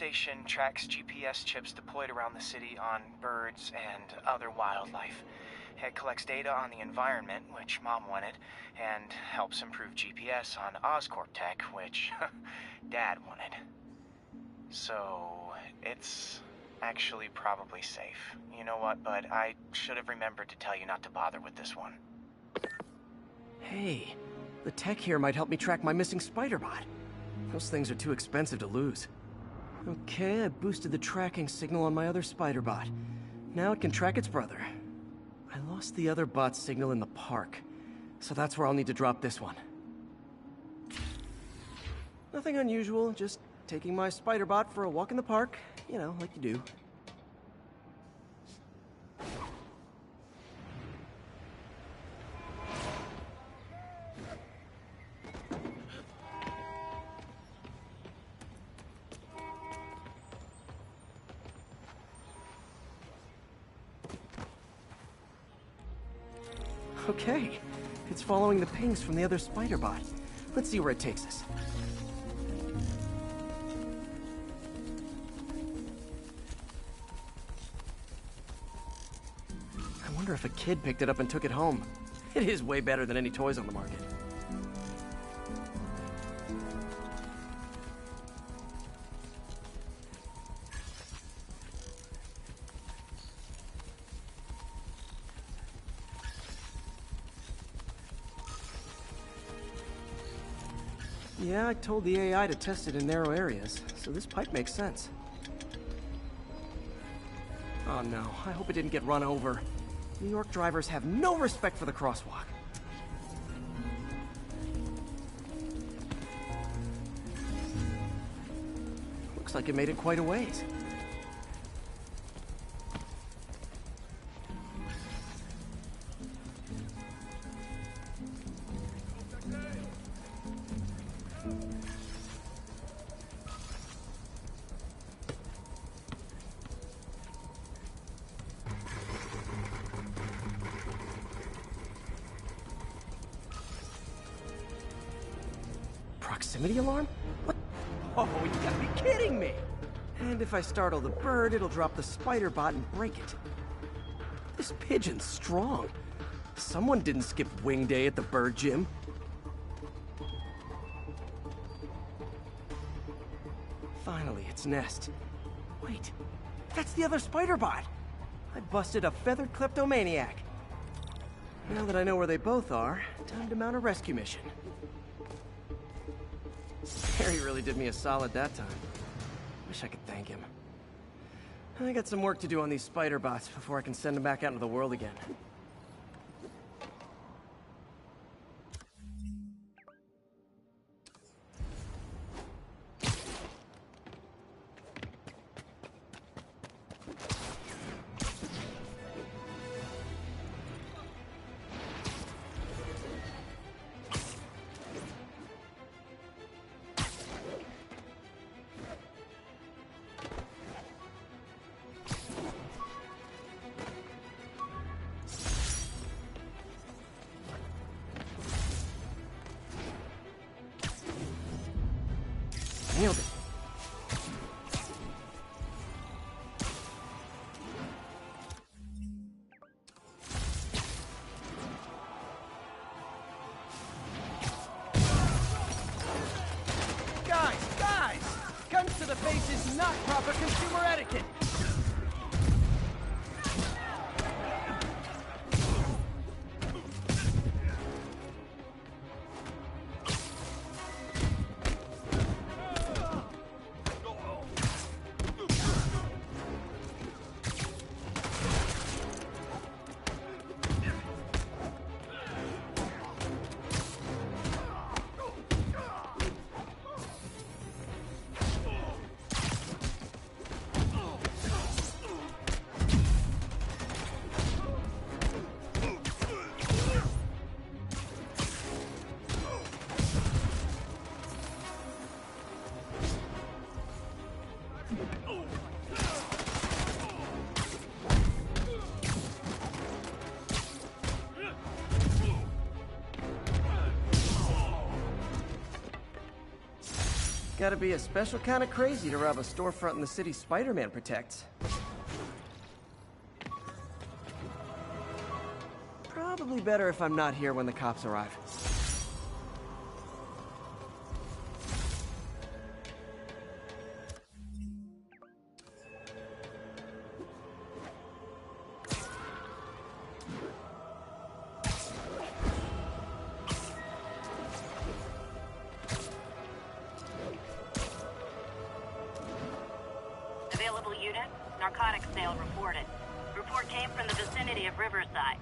station tracks GPS chips deployed around the city on birds and other wildlife. It collects data on the environment, which Mom wanted, and helps improve GPS on Oscorp tech, which Dad wanted. So, it's actually probably safe. You know what, bud? I should have remembered to tell you not to bother with this one. Hey, the tech here might help me track my missing Spider-Bot. Those things are too expensive to lose. Okay, I boosted the tracking signal on my other Spider-Bot. Now it can track its brother. I lost the other bot's signal in the park, so that's where I'll need to drop this one. Nothing unusual, just taking my Spider-Bot for a walk in the park. You know, like you do. Okay, it's following the pings from the other Spider-Bot. Let's see where it takes us. I wonder if a kid picked it up and took it home. It is way better than any toys on the market. Yeah, I told the AI to test it in narrow areas, so this pipe makes sense. Oh no, I hope it didn't get run over. New York drivers have no respect for the crosswalk. Looks like it made it quite a ways. Proximity alarm? What? Oh, you gotta be kidding me! And if I startle the bird, it'll drop the Spider-Bot and break it. This pigeon's strong. Someone didn't skip wing day at the bird gym. Finally, its nest. Wait, that's the other Spider-Bot! I busted a feathered kleptomaniac. Now that I know where they both are, time to mount a rescue mission. Harry really did me a solid that time. Wish I could thank him. I got some work to do on these Spider-Bots before I can send them back out into the world again. Nailed it. Guys! Guns to the face is not proper consumer etiquette! Gotta be a special kind of crazy to rob a storefront in the city Spider-Man protects. Probably better if I'm not here when the cops arrive. Available unit, narcotics sale reported. Report came from the vicinity of Riverside.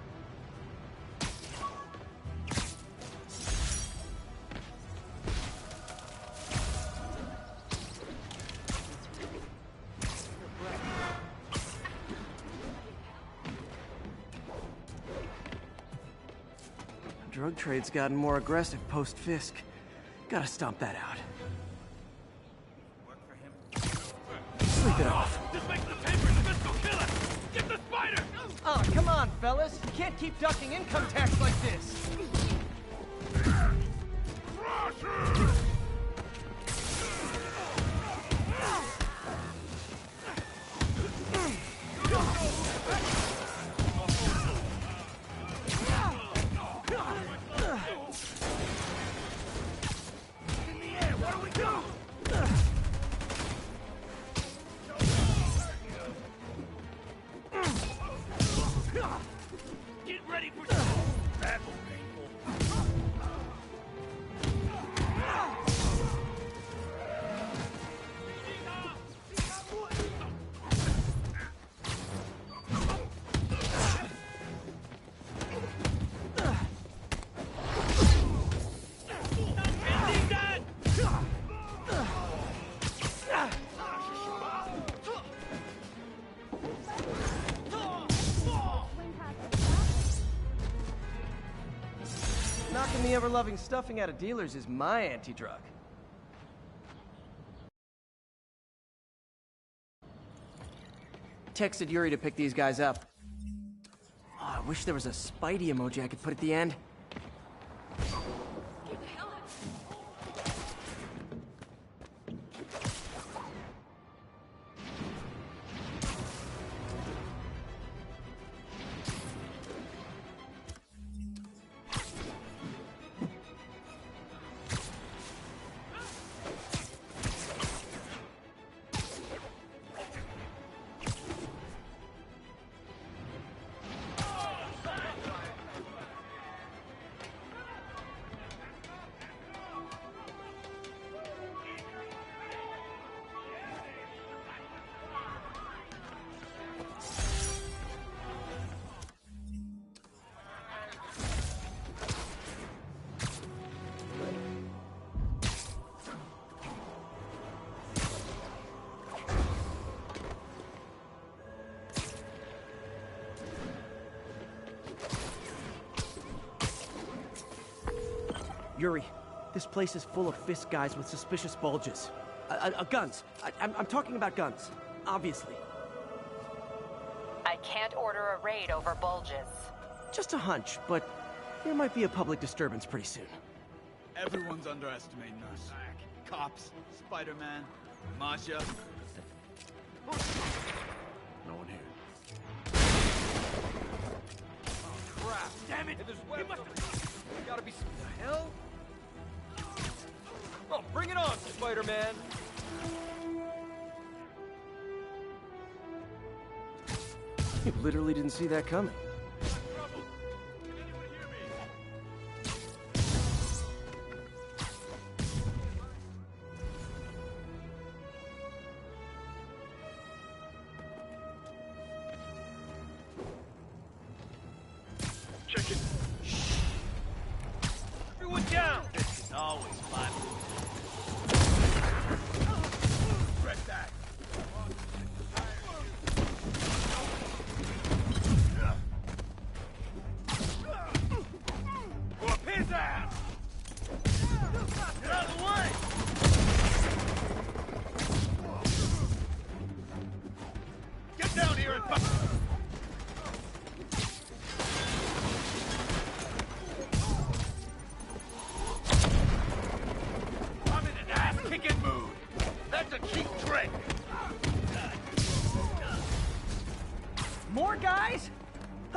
Drug trade's gotten more aggressive post-Fisk. Gotta stomp that out. Sleep it off. This makes the papers fiscal killer! Get the spider! Oh, come on, fellas. You can't keep ducking income tax like this. Get ready for that was painful. Knocking the ever-loving stuffing out of dealers is my anti-drug. Texted Yuri to pick these guys up. Oh, I wish there was a Spidey emoji I could put at the end. Yuri, this place is full of Fisk guys with suspicious bulges. Guns. I'm talking about guns, obviously. I can't order a raid over bulges. Just a hunch, but there might be a public disturbance pretty soon. Everyone's underestimating us. Cops, Spider-Man, Masha. No one here. Crap! Damn it! There's way gotta be some the hell? Oh, bring it on, Spider-Man! You literally didn't see that coming. Trouble! Can anyone hear me? Check it. Shh. Everyone down! This is always fun. Press that. Whoop his ass! Get out of the way! Get down here and bust!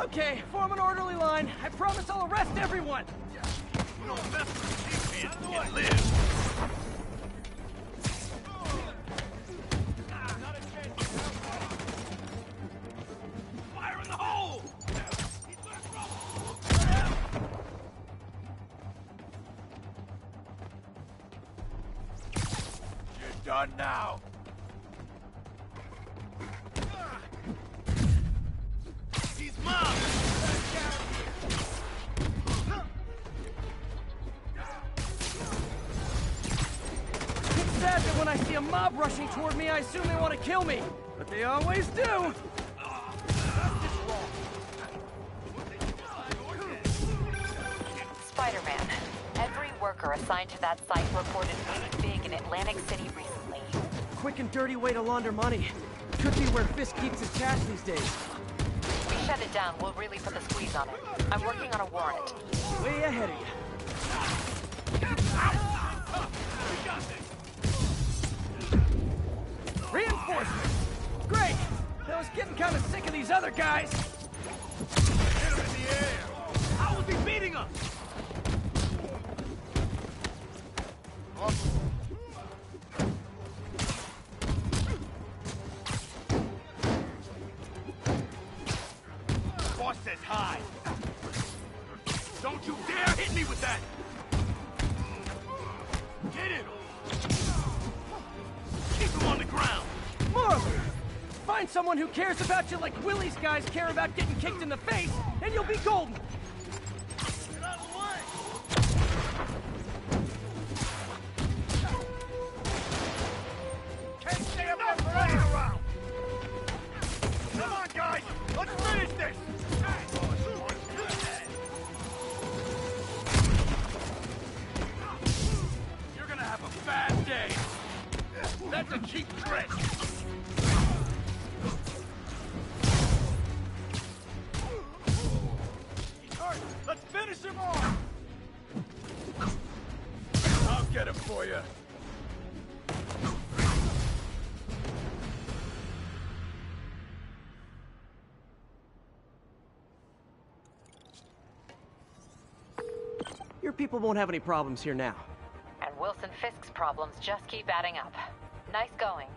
Okay, form an orderly line. I promise I'll arrest everyone. You don't mess with the Kingpin and live. Fire in the hole! You're done now. He's mine! It's sad that when I see a mob rushing toward me, I assume they want to kill me. But they always do. Spider-Man, every worker assigned to that site reported winning big in Atlantic City recently. Quick and dirty way to launder money. Could be where Fisk keeps his cash these days. If we shut it down, we'll really put the squeeze on it. I'm working on a warrant. Way ahead of you. Reinforcements! Great! I was getting kind of sick of these other guys. Hit him in the air! How was he beating us? Boss says hi. Don't you dare hit me with that! Get him! Keep him on the ground! More of them! Find someone who cares about you like Willie's guys care about getting kicked in the face, and you'll be golden! Get out of the way! Can't stay up there for running around! Come on, guys! Let's finish this! You're gonna have a bad day! That's a cheap trick! He's hurt! Let's finish him off! I'll get him for you! Your people won't have any problems here now. And Wilson Fisk's problems just keep adding up. Nice going.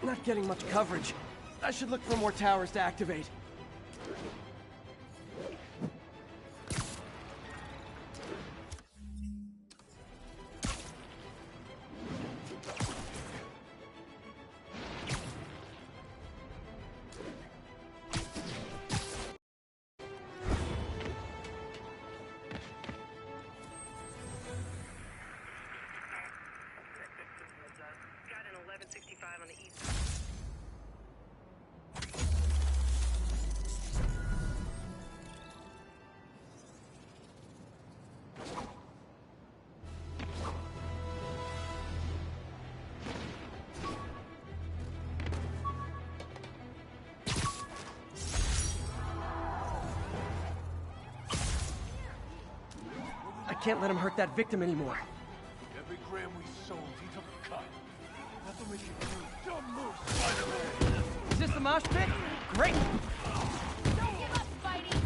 Not getting much coverage. I should look for more towers to activate. Got an 1165 on the east. I can't let him hurt that victim anymore. Every gram we sold, he took a cut. That's what makes you move. Don't move, Spider-Man! Is this the mosh pit? Great! Don't give up, Spidey!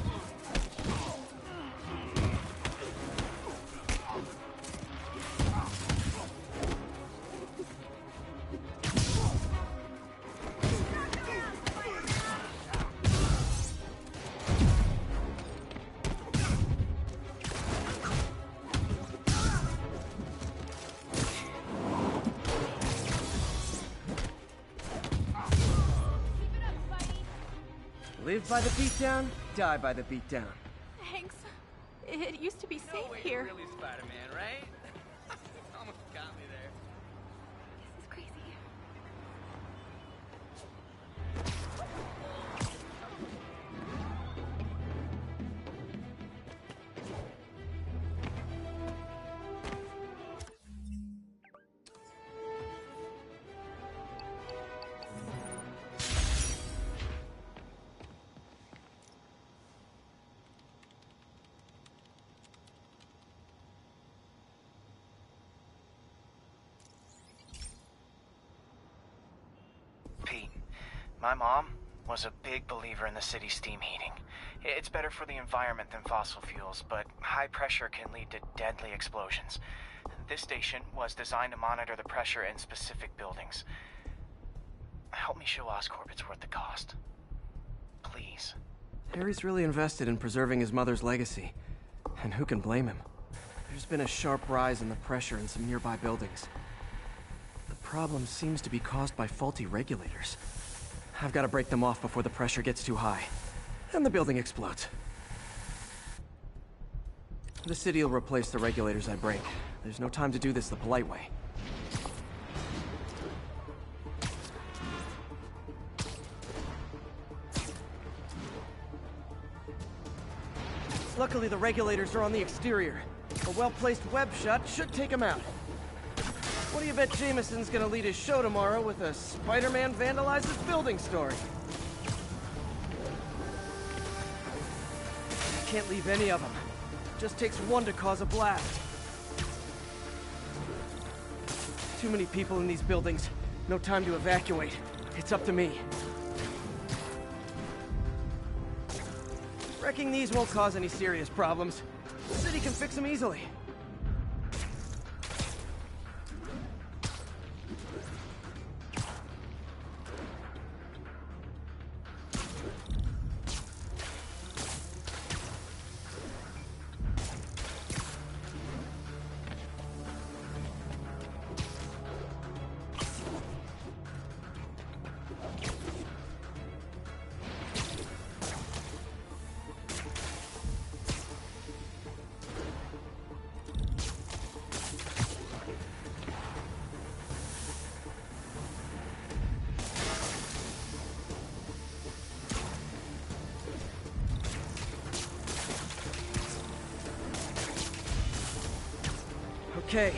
Live by the beatdown, die by the beatdown. Thanks. It used to be safe here. Really Spider-Man, right? Almost got me there. This is crazy. My mom was a big believer in the city's steam heating. It's better for the environment than fossil fuels, but high pressure can lead to deadly explosions. This station was designed to monitor the pressure in specific buildings. Help me show Oscorp it's worth the cost. Please. Harry's really invested in preserving his mother's legacy. And who can blame him? There's been a sharp rise in the pressure in some nearby buildings. The problem seems to be caused by faulty regulators. I've got to break them off before the pressure gets too high. And the building explodes. The city will replace the regulators I break. There's no time to do this the polite way. Luckily, the regulators are on the exterior. A well-placed web shot should take them out. What do you bet Jameson's gonna lead his show tomorrow with a Spider-Man vandalizes building story? I can't leave any of them. Just takes one to cause a blast. Too many people in these buildings. No time to evacuate. It's up to me. Wrecking these won't cause any serious problems. The city can fix them easily. Okay,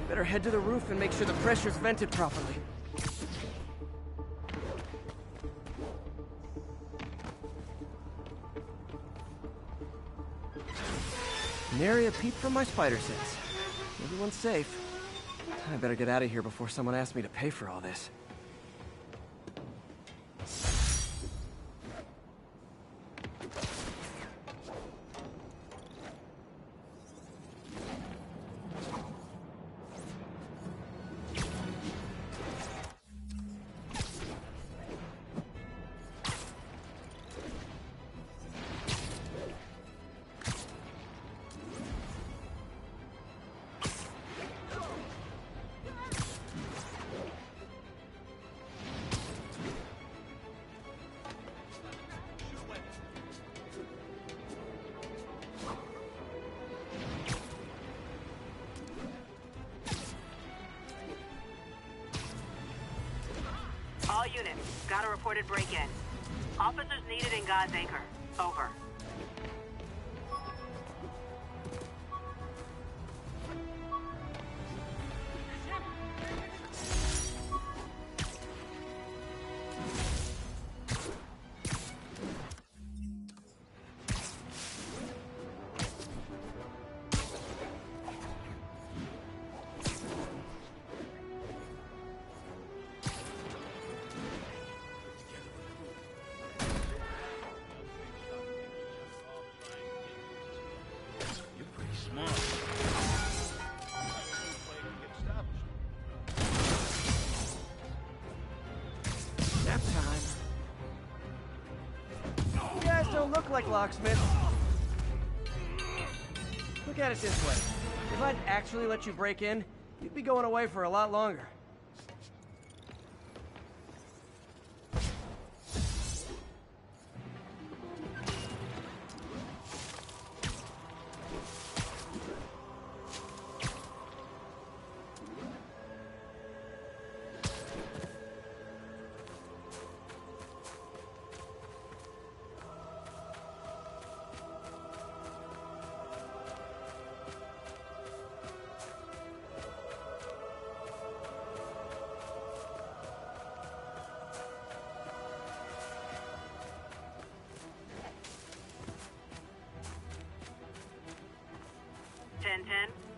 better head to the roof and make sure the pressure's vented properly. Nary a peep from my spider sense. Everyone's safe. I better get out of here before someone asks me to pay for all this. All units, got a reported break-in. Officers needed in God's Acre. Over. Nap time. You guys don't look like locksmiths. Look at it this way. If I'd actually let you break in, you'd be going away for a lot longer.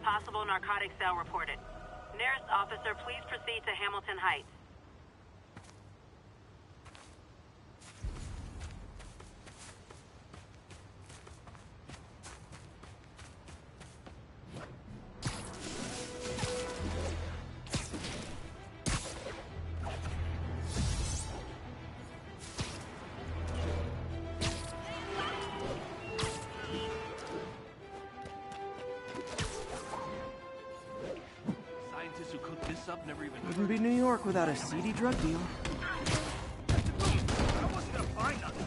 Possible narcotic cell reported. Nearest officer, please proceed to Hamilton Heights. this up, never even... Wouldn't be New York without a seedy drug deal. I wasn't gonna find nothing.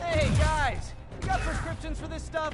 Hey, guys! You got prescriptions for this stuff?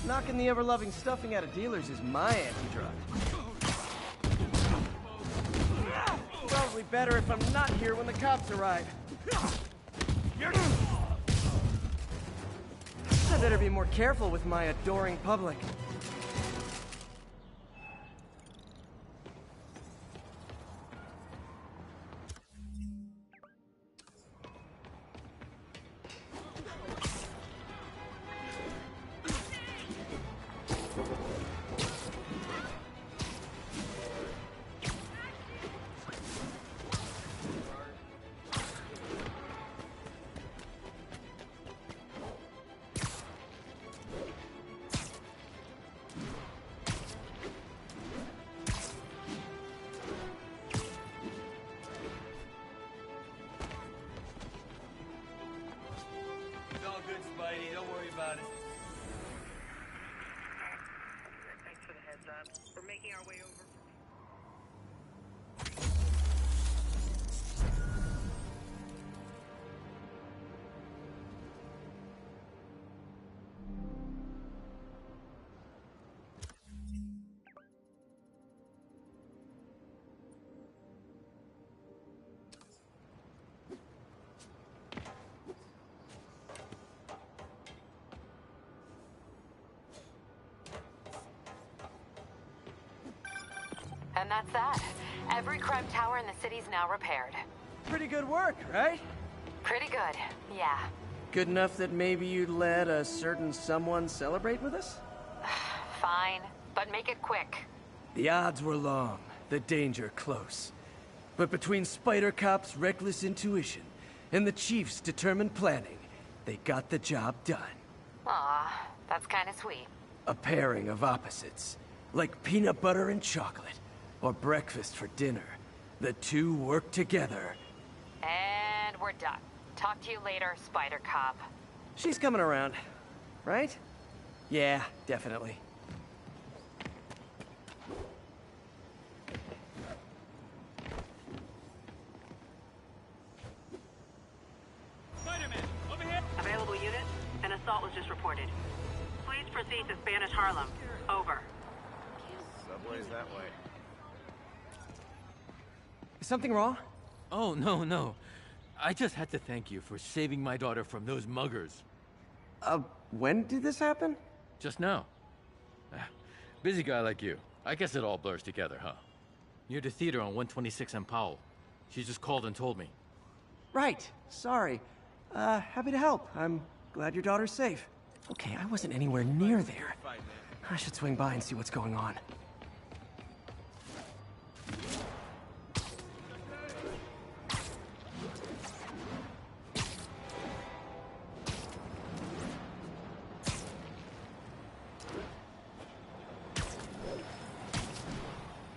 Knocking the ever-loving stuffing out of dealers is my anti-drug. Probably better if I'm not here when the cops arrive. I better be more careful with my adoring public. It's all good, Spidey. Don't worry about it. Thanks for the heads up. We're making our way over. And that's that. Every crime tower in the city's now repaired. Pretty good work, right? Pretty good, yeah. Good enough that maybe you'd let a certain someone celebrate with us? Fine, but make it quick. The odds were long, the danger close. But between Spider Cop's reckless intuition and the Chief's determined planning, they got the job done. Aw, that's kinda sweet. A pairing of opposites, like peanut butter and chocolate, or breakfast for dinner. The two work together. And we're done. Talk to you later, Spider Cop. She's coming around, right? Yeah, definitely. Spider-Man, over here! Available unit? An assault was just reported. Please proceed to Spanish Harlem. Over. Subway's that way. Is something wrong? Oh, no. I just had to thank you for saving my daughter from those muggers. When did this happen? Just now. Busy guy like you. I guess it all blurs together, huh? Near the theater on 126 and Powell. She just called and told me. Right. Sorry. Happy to help. I'm glad your daughter's safe. Okay, I wasn't anywhere near there. I should swing by and see what's going on.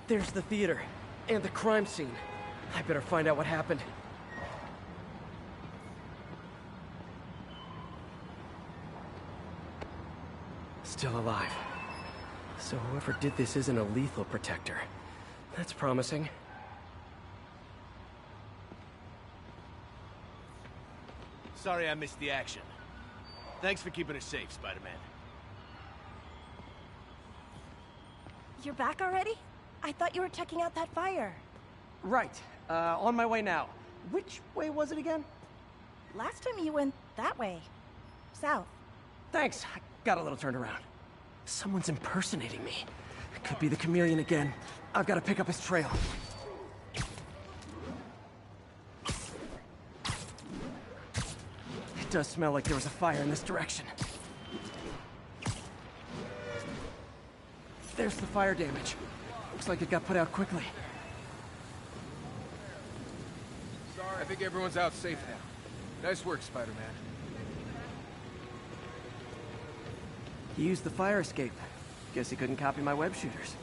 There's the theater, and the crime scene. I better find out what happened. Still alive. So whoever did this isn't a lethal protector. That's promising. Sorry I missed the action. Thanks for keeping us safe, Spider-Man. You're back already? I thought you were checking out that fire. Right. On my way now. Which way was it again? Last time you went that way. South. Thanks. I got a little turned around. Someone's impersonating me. It could be the chameleon again. I've got to pick up his trail. It does smell like there was a fire in this direction. There's the fire damage. Looks like it got put out quickly. Sorry, I think everyone's out safe now. Nice work, Spider-Man. He used the fire escape. Guess he couldn't copy my web shooters.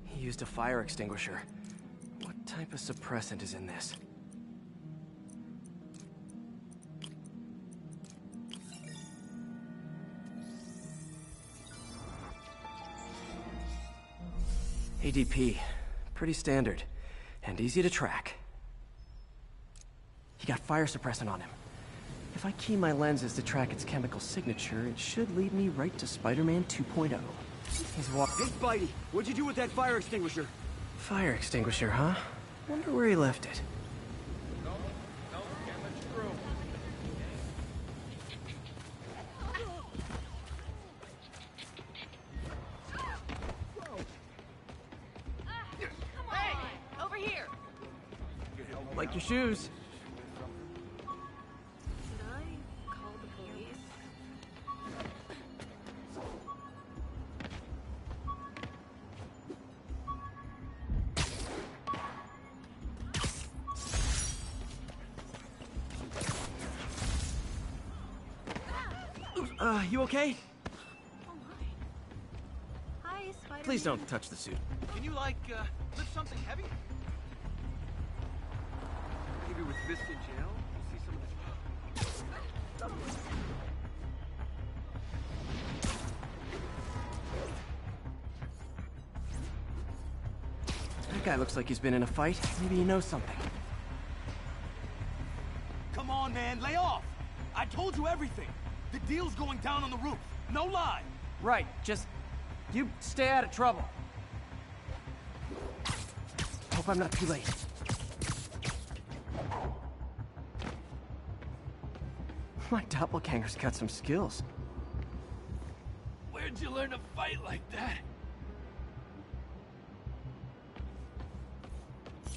He used a fire extinguisher. What type of suppressant is in this? ADP. Pretty standard. And easy to track. He got fire suppressant on him. If I key my lenses to track its chemical signature, it should lead me right to Spider-Man 2.0. He's Hey, Spidey! What'd you do with that fire extinguisher? Fire extinguisher, huh? Wonder where he left it. No, can't let you through. Over here! Like your shoes. Should I call the police? You okay? Oh my. Hi, Spider-Man. Please don't touch the suit. Can you, lift something heavy? Maybe with Fisk in jail? See some of the... That guy looks like he's been in a fight. Maybe he knows something. Come on, man, lay off! I told you everything! The deal's going down on the roof. No lie! Right, just... you stay out of trouble. Hope I'm not too late. My doppelganger's got some skills. Where'd you learn to fight like that?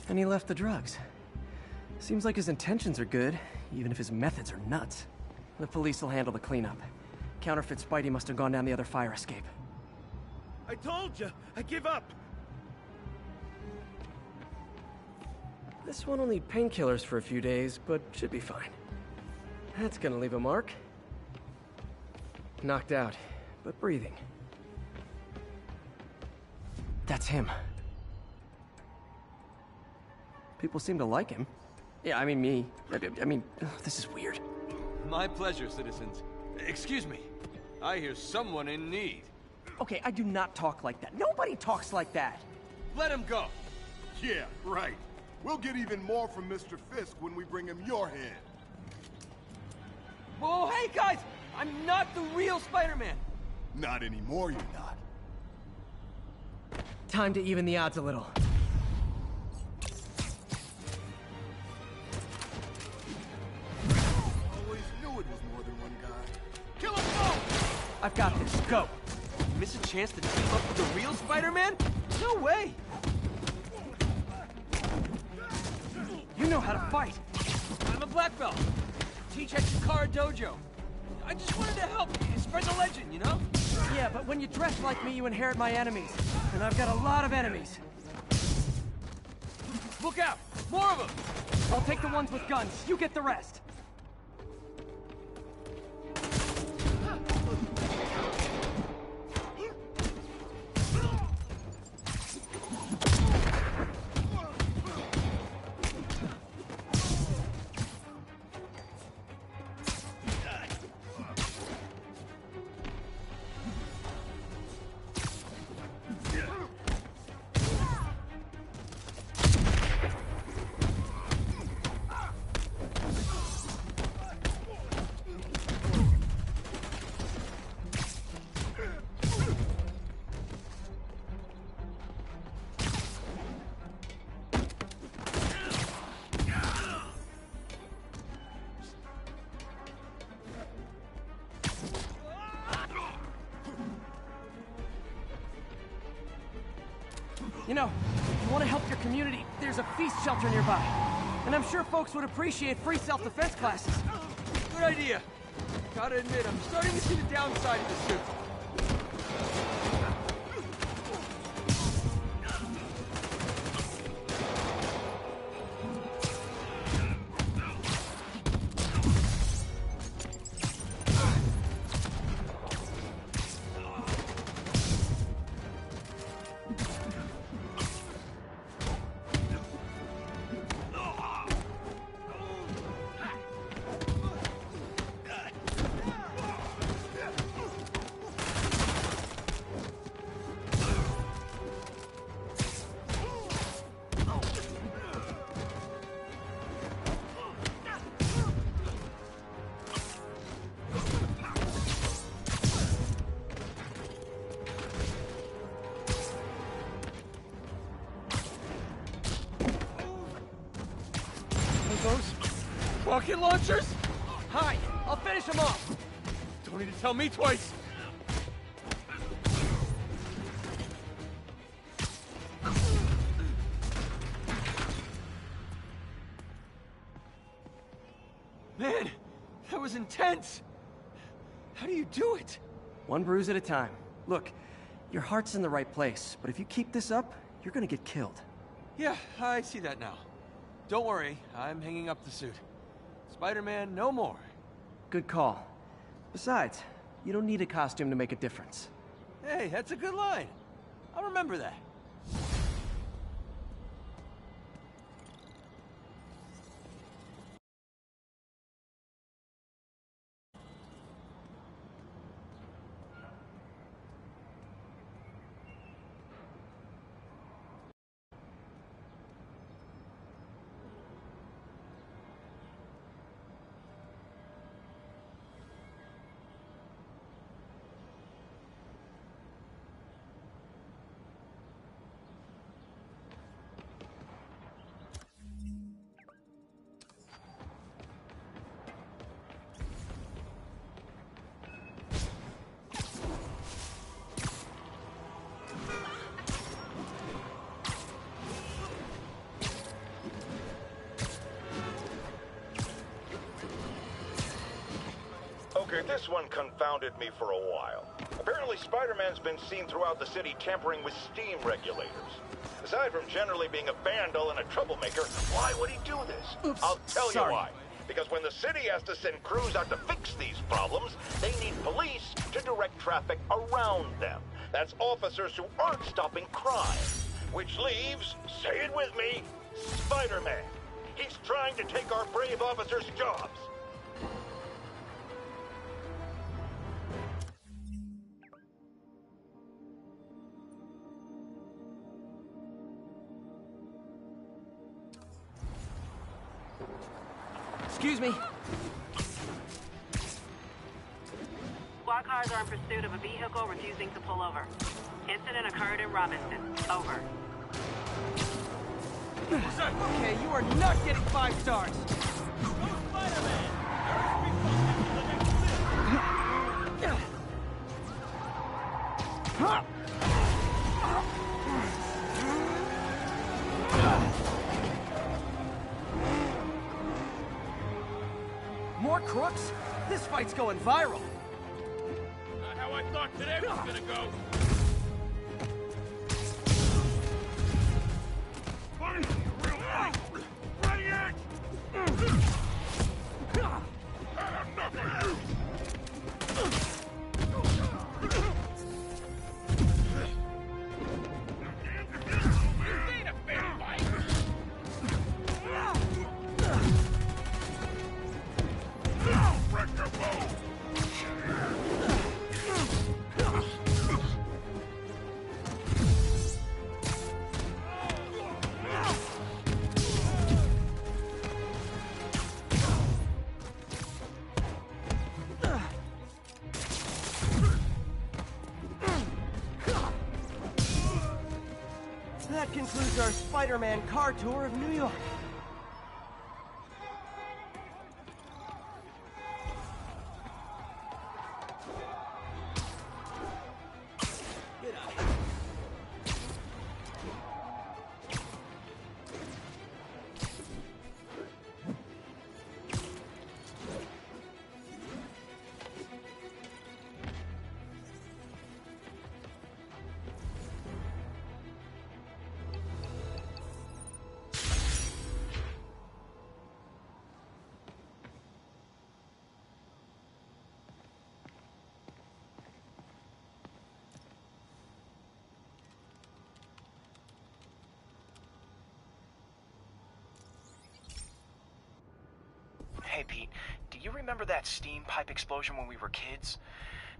And he left the drugs. Seems like his intentions are good, even if his methods are nuts. The police will handle the cleanup. Counterfeit Spidey must have gone down the other fire escape. I told you! I give up! This one will need painkillers for a few days, but should be fine. That's gonna leave a mark. Knocked out, but breathing. That's him. People seem to like him. Yeah, I mean me. I mean, this is weird. My pleasure, citizens. Excuse me. I hear someone in need. Okay, I do not talk like that. Nobody talks like that. Let him go. Yeah, right. We'll get even more from Mr. Fisk when we bring him your head. Whoa, hey guys! I'm not the real Spider-Man! Not anymore, you're not. Time to even the odds a little. Always knew it was more than one guy. Kill him both! I've got this. Go. Miss a chance to team up with the real Spider-Man? No way! You know how to fight. I'm a black belt. Teach at Chikara Dojo. I just wanted to help spread the legend, you know? Yeah, but when you dress like me, you inherit my enemies. And I've got a lot of enemies. Look out! More of them! I'll take the ones with guns. You get the rest. You know, if you want to help your community, there's a feast shelter nearby. And I'm sure folks would appreciate free self-defense classes. Good idea. Gotta admit, I'm starting to see the downside of this suit. Rocket launchers? Hi, I'll finish them off. Don't need to tell me twice. Man, that was intense. How do you do it? One bruise at a time. Look, your heart's in the right place, but if you keep this up, you're gonna get killed. Yeah, I see that now. Don't worry, I'm hanging up the suit. Spider-Man, no more. Good call. Besides, you don't need a costume to make a difference. Hey, that's a good line. I'll remember that. Okay, this one confounded me for a while. Apparently Spider-Man's been seen throughout the city tampering with steam regulators. Aside from generally being a vandal and a troublemaker, why would he do this? Oops, I'll tell sorry. you why. Because when the city has to send crews out to fix these problems, they need police to direct traffic around them. That's officers who aren't stopping crime. Which leaves, say it with me, Spider-Man. He's trying to take our brave officers' jobs. Excuse me. Squad cars are in pursuit of a vehicle refusing to pull over. Incident occurred in Robinson. Over. Okay, you are not getting 5 stars. More crooks? This fight's going viral. Not how I thought today was gonna go. Finally, a real fight. Ready, act! Had enough of you! This ain't a fair fight! Break your bow! That concludes our Spider-Man car tour of New York. Hey, Pete, do you remember that steam pipe explosion when we were kids?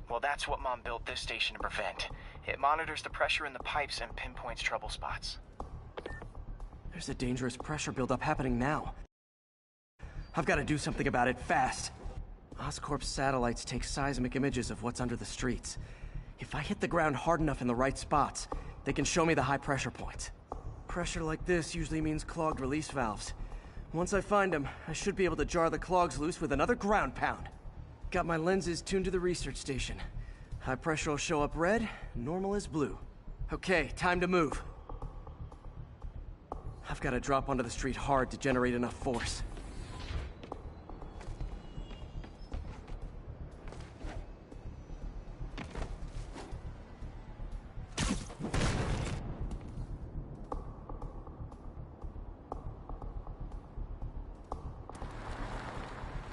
Well, that's what Mom built this station to prevent. It monitors the pressure in the pipes and pinpoints trouble spots. There's a dangerous pressure buildup happening now. I've got to do something about it fast. Oscorp's satellites take seismic images of what's under the streets. If I hit the ground hard enough in the right spots, they can show me the high pressure points. Pressure like this usually means clogged release valves. Once I find them, I should be able to jar the clogs loose with another ground pound. Got my lenses tuned to the research station. High pressure will show up red, normal is blue. Okay, time to move. I've got to drop onto the street hard to generate enough force.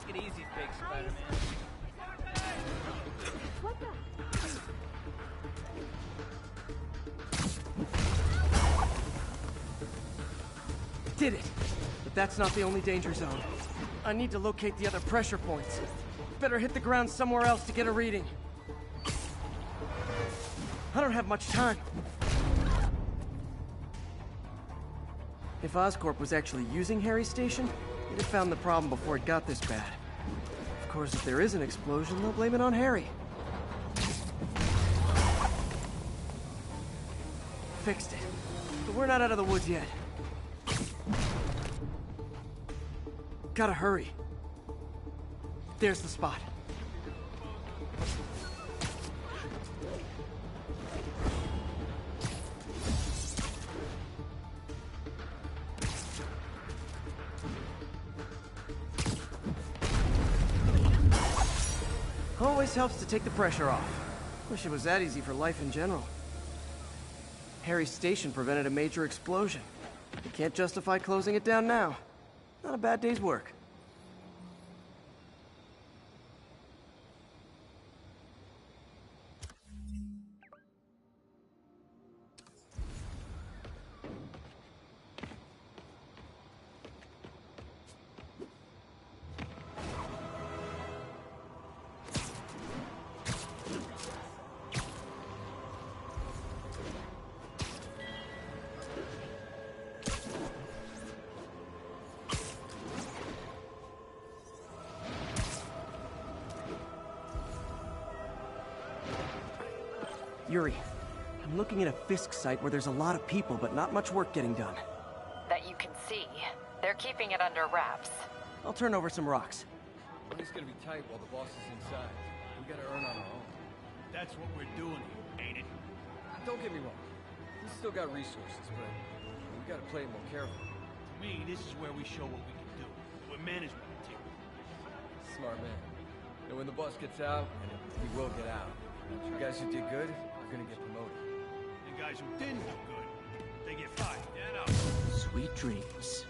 Take it easy, big Spider-Man. What the? Did it! But that's not the only danger zone. I need to locate the other pressure points. Better hit the ground somewhere else to get a reading. I don't have much time. If Oscorp was actually using Harry's station, they'd have found the problem before it got this bad. Of course, if there is an explosion, they'll blame it on Harry. Fixed it. But we're not out of the woods yet. Gotta hurry. There's the spot. Always helps to take the pressure off. Wish it was that easy for life in general. Harry's station prevented a major explosion. You can't justify closing it down now. Not a bad day's work. Yuri, I'm looking at a Fisk site where there's a lot of people, but not much work getting done. That you can see. They're keeping it under wraps. I'll turn over some rocks. Money's gonna be tight while the boss is inside. We gotta earn on our own. That's what we're doing here, ain't it? Don't get me wrong. We still got resources, but we gotta play it more carefully. To me, this is where we show what we can do. We're management material. Smart man. And when the boss gets out, and he will get out, you guys who did good are gonna get promoted. The guys who didn't do good, they get fired. Get up. Sweet dreams.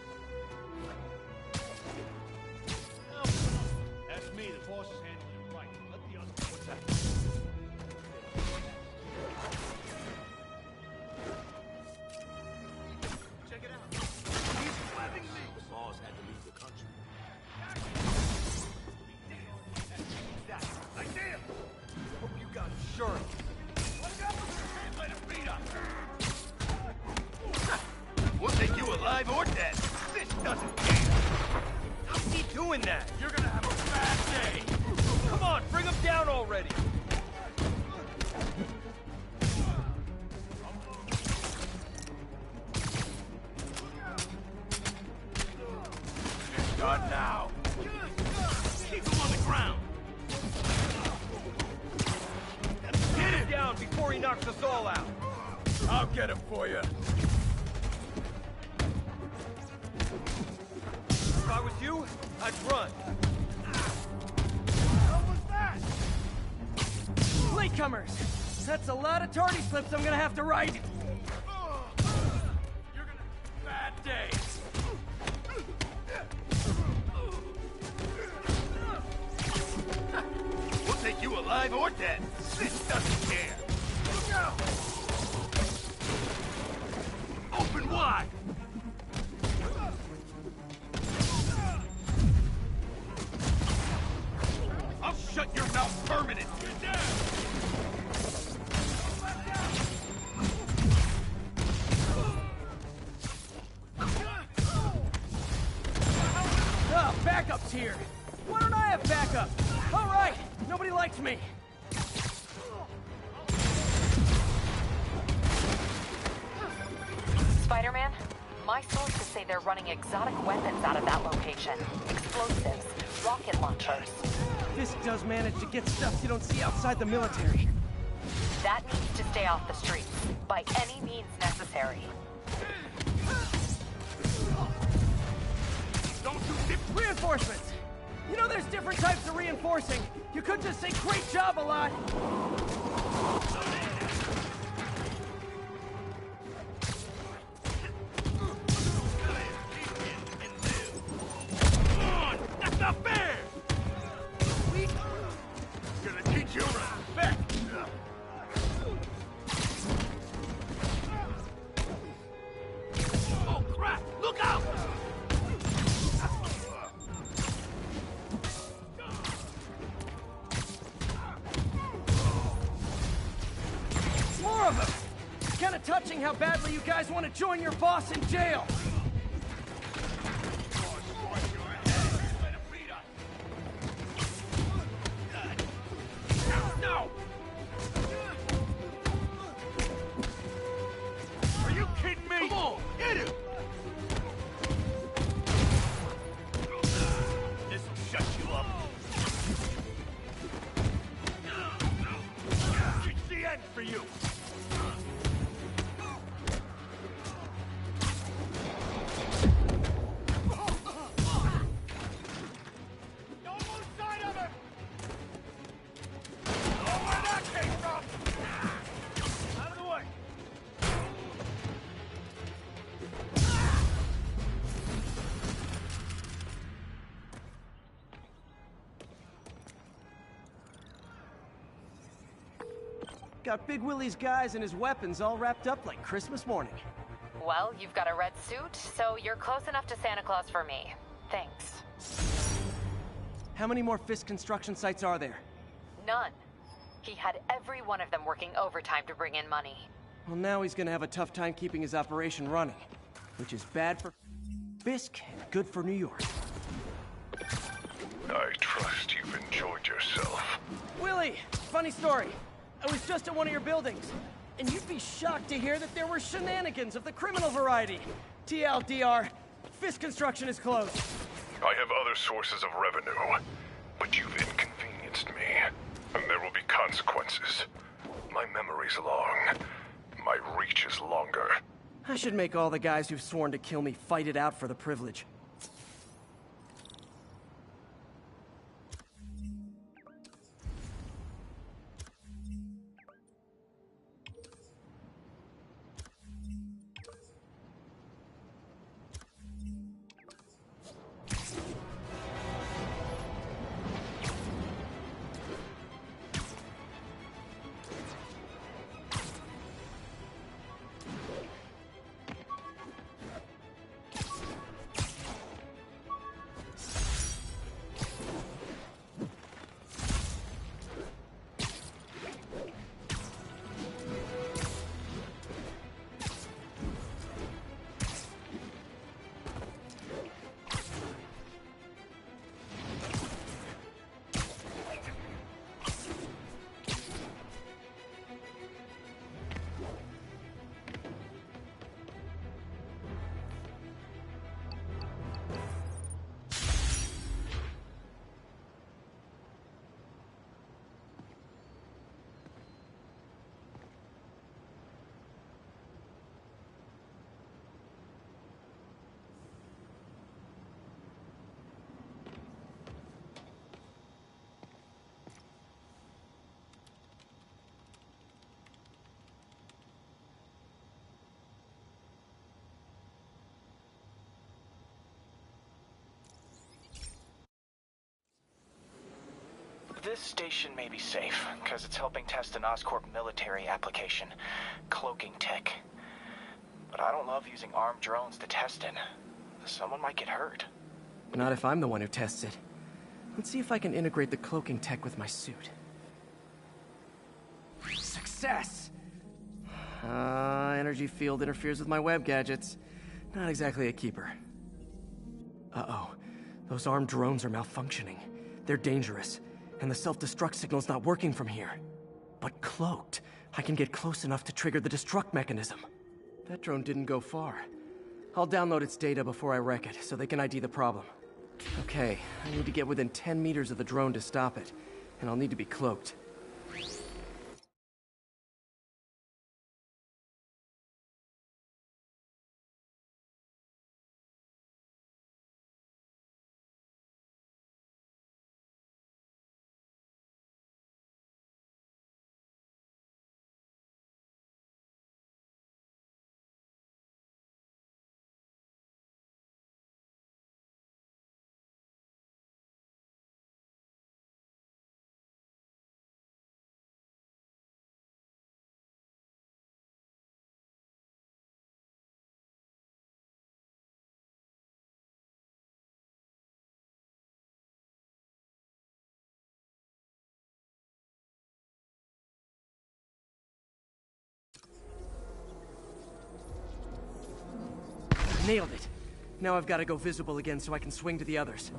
That's me. The boss is handling it right. Let the others. What's that? Check it out. He's flapping me. The boss had to leave the country. Right there. Hope you got insurance. Watch out! Can't let him beat us. We'll take you alive or dead. This doesn't care. How's he doing that? You're gonna have a bad day. Come on, bring him down already. It's done now. Keep him on the ground. Get him down before he knocks us all out. I'll get him for you. If I was you, I'd run. What was that? Latecomers! That's a lot of tardy slips I'm gonna have to write! You're gonna have a bad day. We'll take you alive or dead. This doesn't care. Look out! Open wide! shut your mouth permanent! Get down! Backup's here! Why don't I have backup? All right! Nobody likes me! Spider-Man, my sources say they're running exotic weapons out of that location. Explosives, rocket launchers. Fisk does manage to get stuff you don't see outside the military. That needs to stay off the streets, by any means necessary. Reinforcements! You know there's different types of reinforcing. You could just say great job a lot. That's not fair! Gonna teach you respect! Oh crap! Look out! More of them! It's kind of touching how badly you guys want to join your boss in jail. No! Are you kidding me? Come on, hit him! This'll shut you up. It's the end for you. Got Big Willie's guys and his weapons all wrapped up like Christmas morning. Well, you've got a red suit, so you're close enough to Santa Claus for me. Thanks. How many more Fisk construction sites are there? None. He had every one of them working overtime to bring in money. Well, now he's gonna have a tough time keeping his operation running, which is bad for Fisk and good for New York. I trust you've enjoyed yourself. Willie, funny story. I was just at one of your buildings, and you'd be shocked to hear that there were shenanigans of the criminal variety. TLDR, Fisk Construction is closed. I have other sources of revenue, but you've inconvenienced me, and there will be consequences. My memory's long. My reach is longer. I should make all the guys who've sworn to kill me fight it out for the privilege. This station may be safe, because it's helping test an Oscorp military application, cloaking tech. But I don't love using armed drones to test in. Someone might get hurt. Not if I'm the one who tests it. Let's see if I can integrate the cloaking tech with my suit. Success! Energy field interferes with my web gadgets. Not exactly a keeper. Uh-oh. Those armed drones are malfunctioning. They're dangerous, and the self-destruct signal's not working from here. But cloaked, I can get close enough to trigger the destruct mechanism. That drone didn't go far. I'll download its data before I wreck it, so they can ID the problem. Okay, I need to get within 10 meters of the drone to stop it, and I'll need to be cloaked. Nailed it. Now I've got to go visible again so I can swing to the others.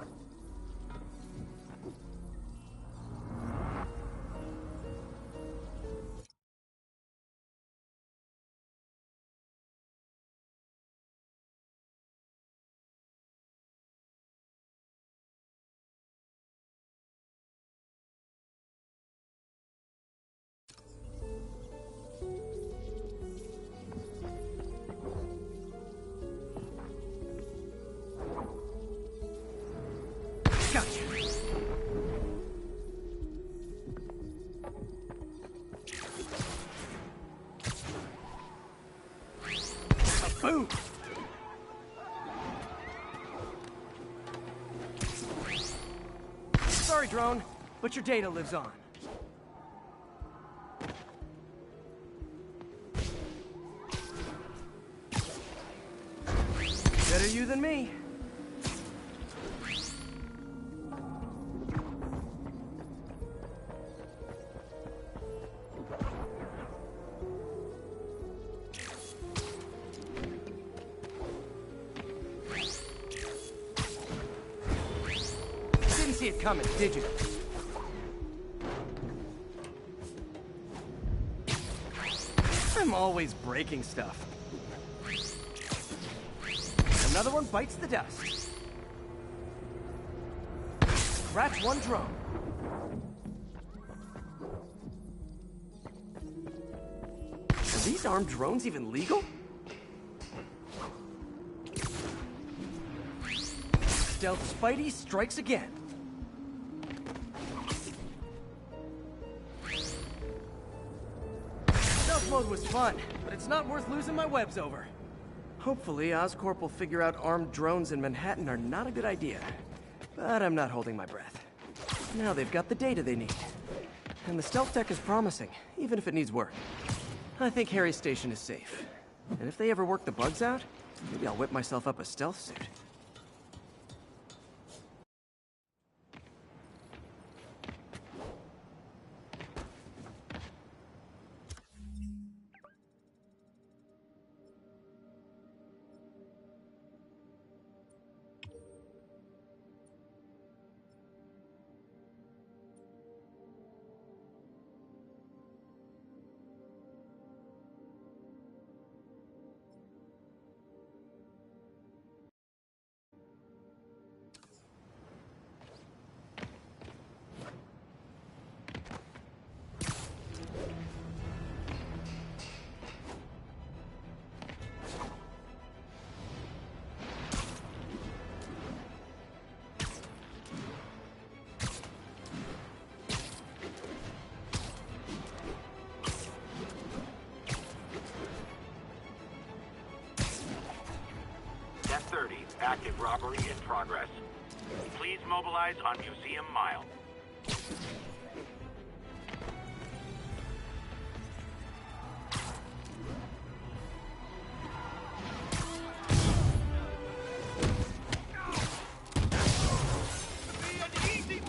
Boom! Sorry, drone, but your data lives on. Better you than me. See it coming, did you? I'm always breaking stuff. Another one bites the dust. Scratch one drone. Are these armed drones even legal? Stealth Spidey strikes again. Stealth mode was fun, but it's not worth losing my webs over. Hopefully, Oscorp will figure out armed drones in Manhattan are not a good idea. But I'm not holding my breath. Now they've got the data they need. And the stealth tech is promising, even if it needs work. I think Harry's station is safe. And if they ever work the bugs out, maybe I'll whip myself up a stealth suit. Active robbery in progress. Please mobilize on Museum Mile. Be an easy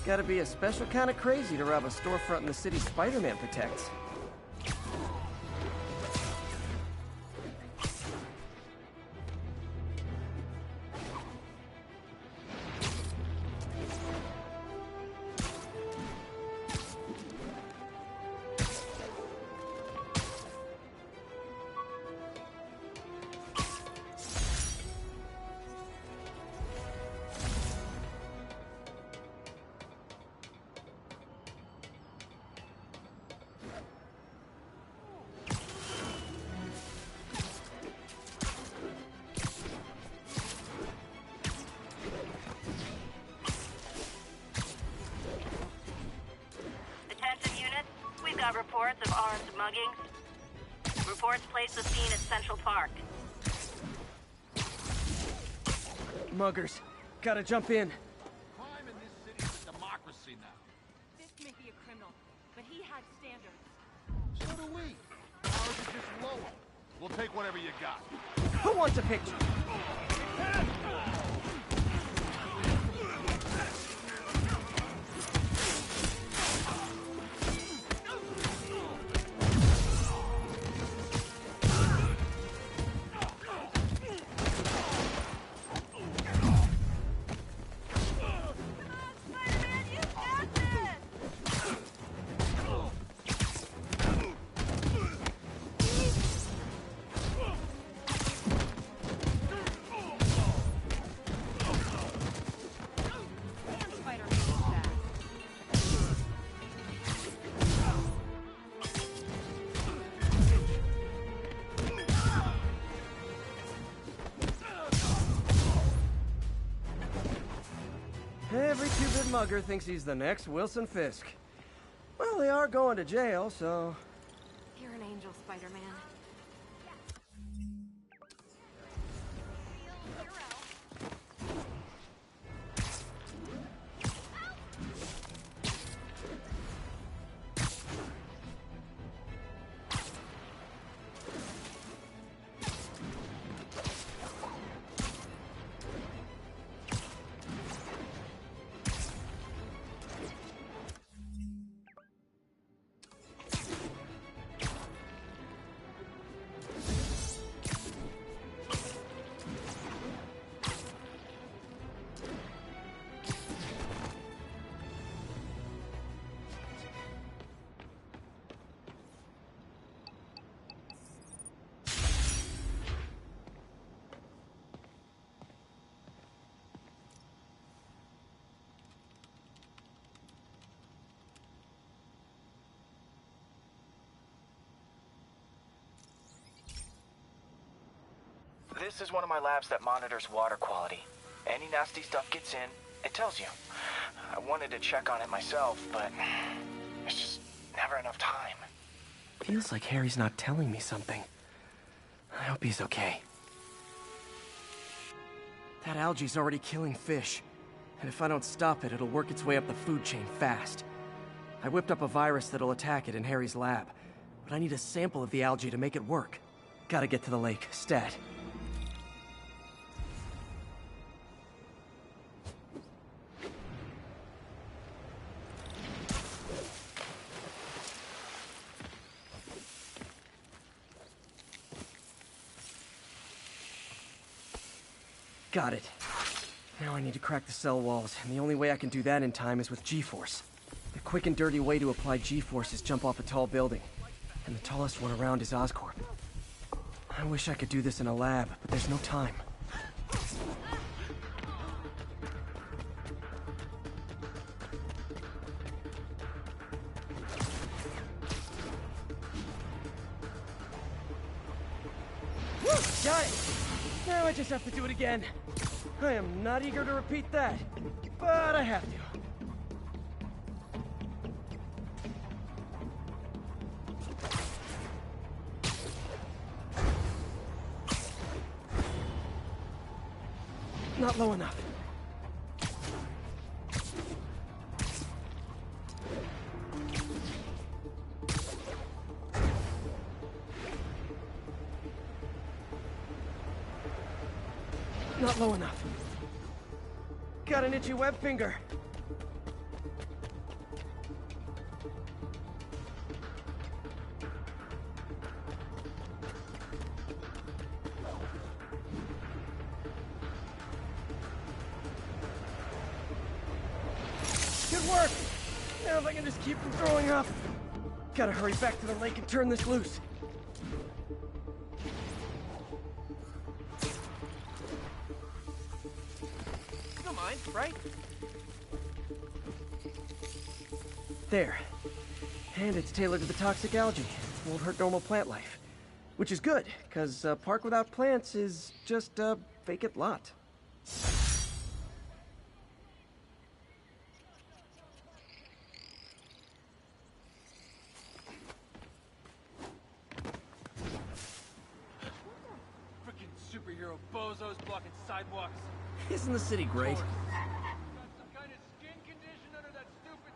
Gotta be a special kind of crazy to rob a storefront in the city Spider-Man protects. Got reports of armed muggings. Reports place the scene at Central Park. Muggers. Gotta jump in. Crime in this city is a democracy now. Fisk may be a criminal, but he had standards. So do we. Ours is just lower. We'll take whatever you got. Who wants a picture? Every two-bit mugger thinks he's the next Wilson Fisk. Well, they are going to jail, so... You're an angel, Spider-Man. This is one of my labs that monitors water quality. Any nasty stuff gets in, it tells you. I wanted to check on it myself, but there's just never enough time. Feels like Harry's not telling me something. I hope he's okay. That algae's already killing fish. And if I don't stop it, it'll work its way up the food chain fast. I whipped up a virus that'll attack it in Harry's lab. But I need a sample of the algae to make it work. Gotta get to the lake, stat. Got it. Now I need to crack the cell walls, and the only way I can do that in time is with G-Force. The quick and dirty way to apply G-Force is jump off a tall building. And the tallest one around is Oscorp. I wish I could do this in a lab, but there's no time. Woo! Got it! Now I just have to do it again. I am not eager to repeat that, but I have to. Not low enough. Not low enough. Got an itchy web finger. work! Now if I can just keep from throwing up. Gotta hurry back to the lake and turn this loose. You don't mind, right? There. And it's tailored to the toxic algae. Won't hurt normal plant life. Which is good, because a park without plants is just a vacant lot. Frickin' superhero bozos blocking sidewalks. Isn't the city great? Got some kind of skin condition under that stupid...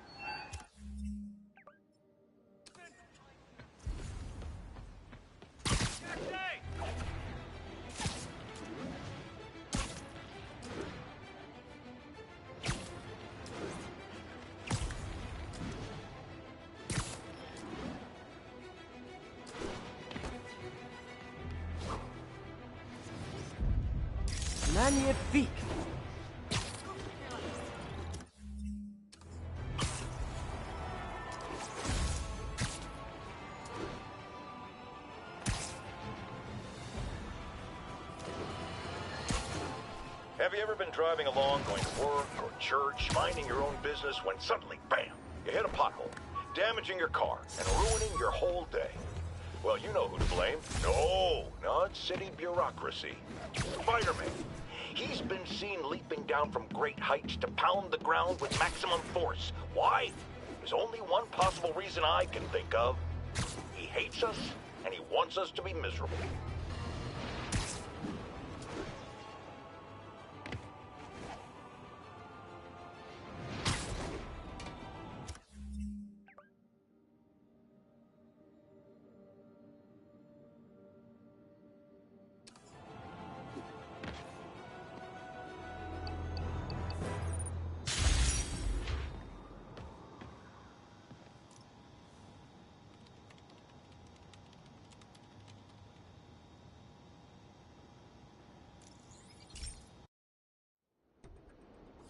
Magnifique! Have you ever been driving along, going to work or church, minding your own business, when suddenly, bam, you hit a pothole, damaging your car and ruining your whole day? Well, you know who to blame. No, not city bureaucracy. Spider-Man. He's been seen leaping down from great heights to pound the ground with maximum force. Why? There's only one possible reason I can think of. He hates us, and he wants us to be miserable.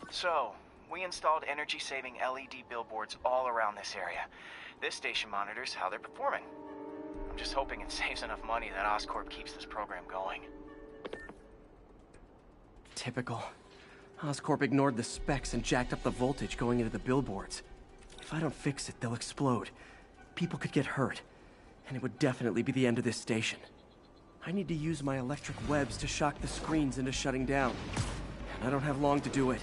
So, we installed energy-saving LED billboards all around this area. This station monitors how they're performing. I'm just hoping it saves enough money that Oscorp keeps this program going. Typical. Oscorp ignored the specs and jacked up the voltage going into the billboards. If I don't fix it, they'll explode. People could get hurt. And it would definitely be the end of this station. I need to use my electric webs to shock the screens into shutting down. And I don't have long to do it.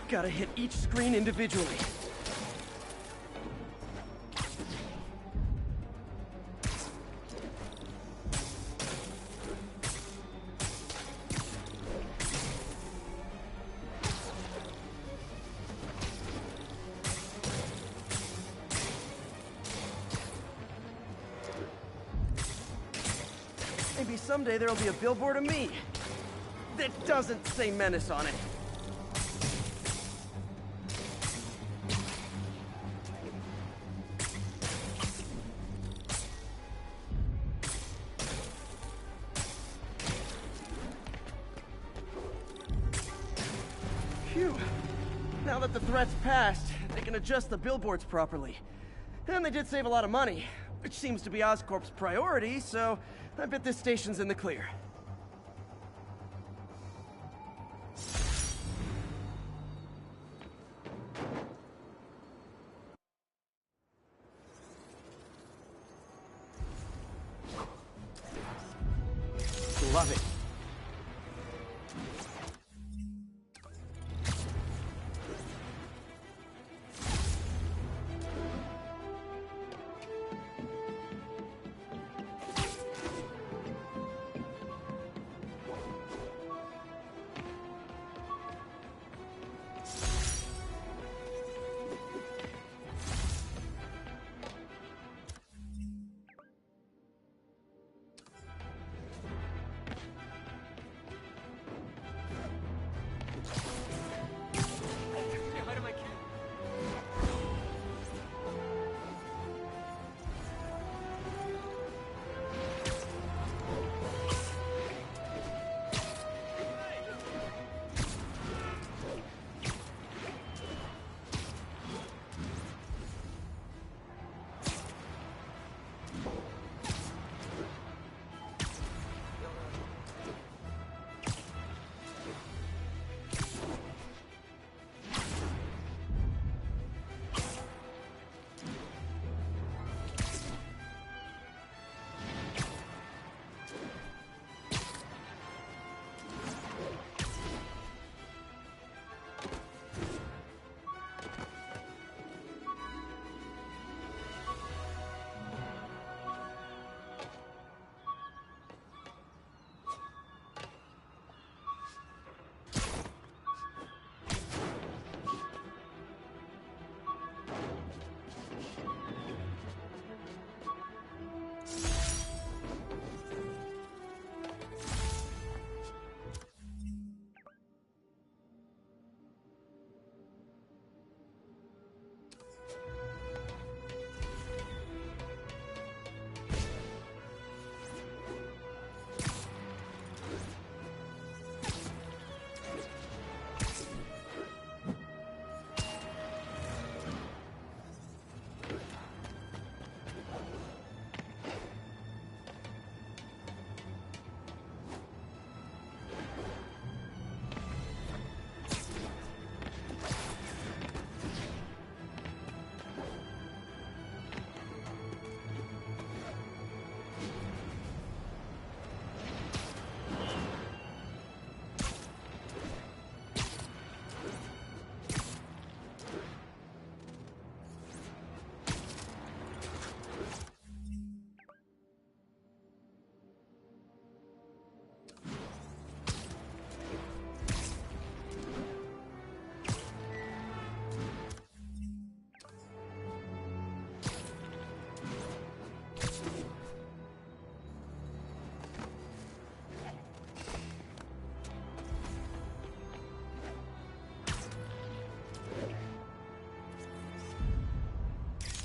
Gotta hit each screen individually. Maybe someday there'll be a billboard of me that doesn't say Menace on it. Phew. Now that the threat's passed, they can adjust the billboards properly. And they did save a lot of money, which seems to be Oscorp's priority, so I bet this station's in the clear. Love it.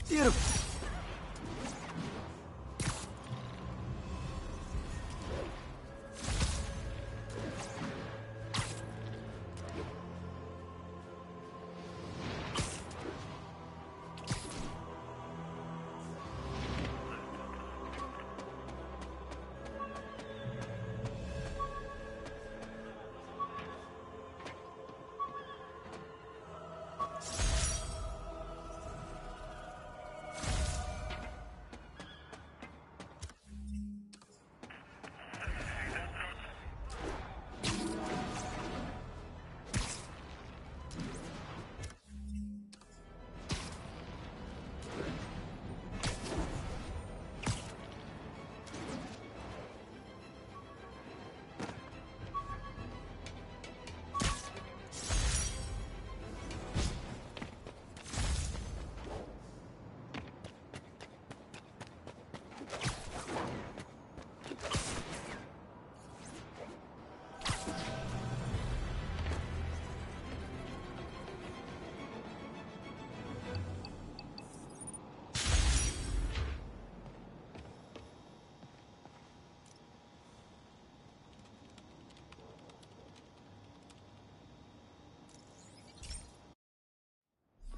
Beautiful.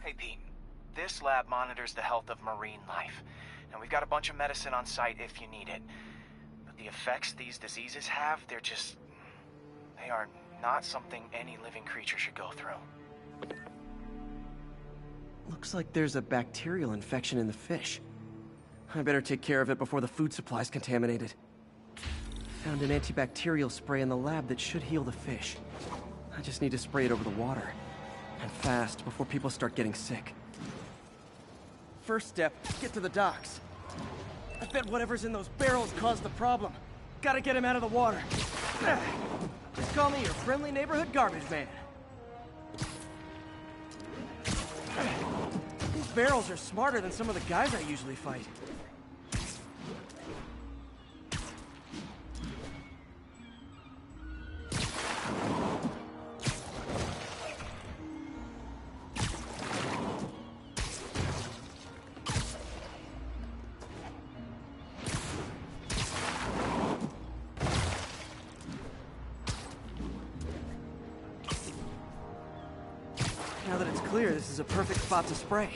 Hey, Pete. This lab monitors the health of marine life. And we've got a bunch of medicine on site if you need it. But the effects these diseases have, they are not something any living creature should go through. Looks like there's a bacterial infection in the fish. I better take care of it before the food supply's contaminated. Found an antibacterial spray in the lab that should heal the fish. I just need to spray it over the water. And fast, before people start getting sick. First step, get to the docks. I bet whatever's in those barrels caused the problem. Gotta get him out of the water. Just call me your friendly neighborhood garbage man. These barrels are smarter than some of the guys I usually fight. Now that it's clear, this is a perfect spot to spray.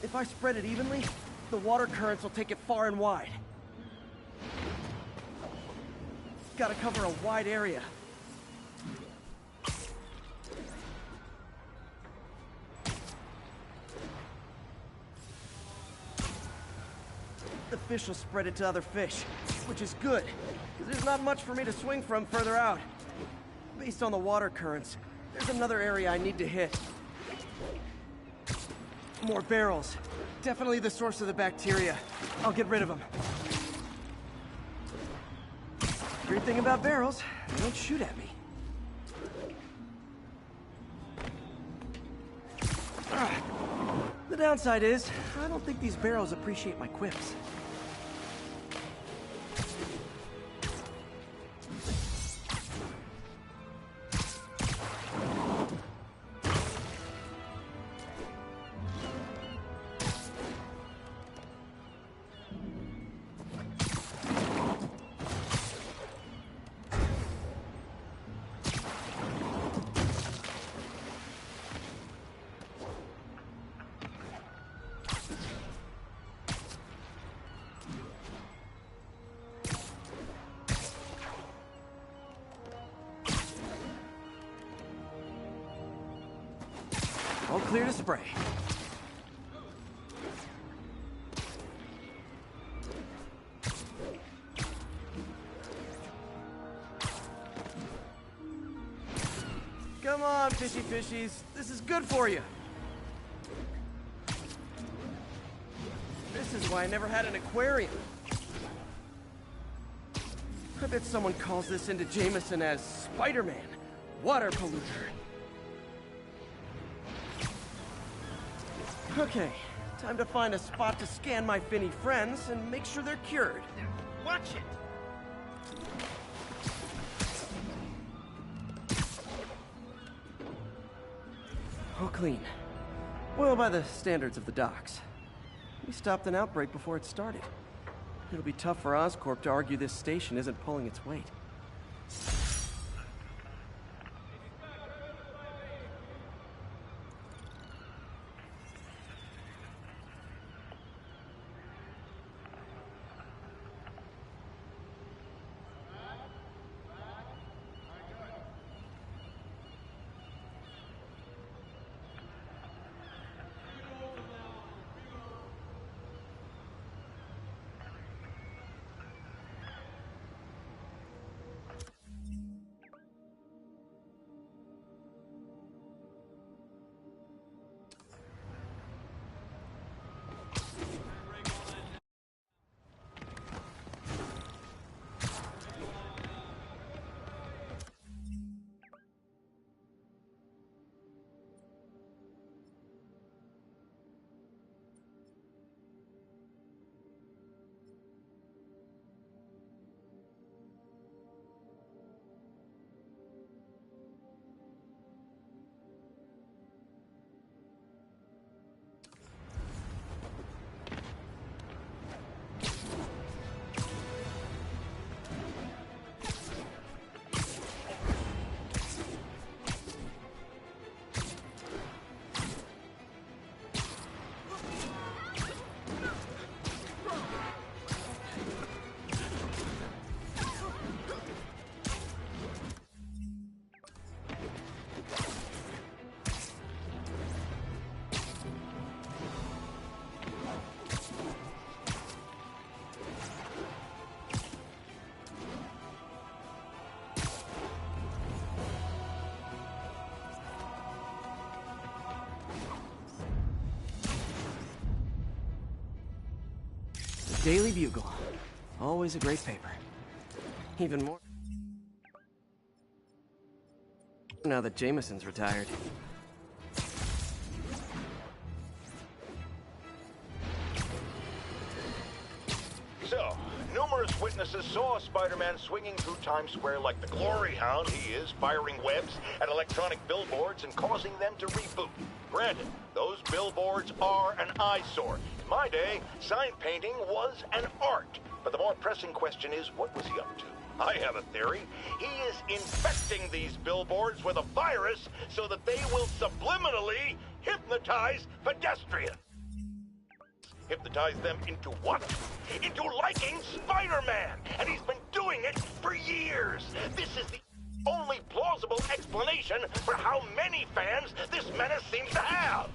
If I spread it evenly, the water currents will take it far and wide. Gotta cover a wide area. The fish will spread it to other fish, which is good, because there's not much for me to swing from further out. Based on the water currents, there's another area I need to hit. More barrels. Definitely the source of the bacteria. I'll get rid of them. Great thing about barrels, they don't shoot at me. The downside is, I don't think these barrels appreciate my quips. All clear to spray. Come on, fishy fishies. This is good for you. This is why I never had an aquarium. I bet someone calls this into Jameson as Spider-Man, water polluter. Okay, Time to find a spot to scan my finny friends and make sure they're cured. Watch it! Oh, clean. Well, by the standards of the docks. We stopped an outbreak before it started. It'll be tough for Oscorp to argue this station isn't pulling its weight. Daily Bugle. Always a great paper. Even more now that Jameson's retired. So, numerous witnesses saw Spider-Man swinging through Times Square like the glory hound he is, firing webs at electronic billboards and causing them to reboot. Granted, those billboards are an eyesore. In my day, sign painting was an art. But the more pressing question is, what was he up to? I have a theory. He is infecting these billboards with a virus so that they will subliminally hypnotize pedestrians. Hypnotize them into what? Into liking Spider-Man! And he's been doing it for years! This is the only plausible explanation for how many fans this menace seems to have!